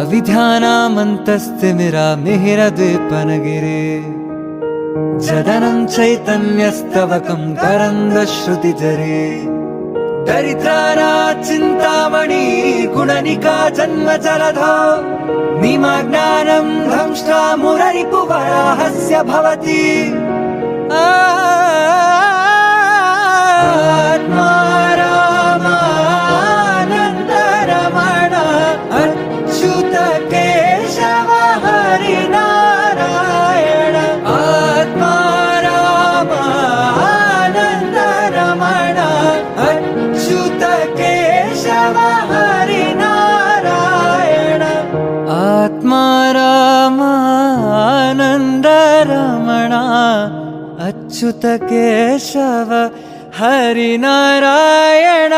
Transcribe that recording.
अविध्यानामन्तस्तिमिरा मिहिरद्वीपनगिरे जदनं चैतन्यस्तवकं करन्दश्रुतिजरे दरिद्रानाचिन्तामणि गुणनिका जन्मजलधो निमग्नानं धंष्ट्रा मुररिपुवराहस्य भवति आत्मा रामानन्दरमण अच्युत केशव हरिनारायण आत्मा रामानन्दरमण अच्युत केशव हरिनारायण आत्मा रामानन्दरमण अच्युत केशव हरिनारायण।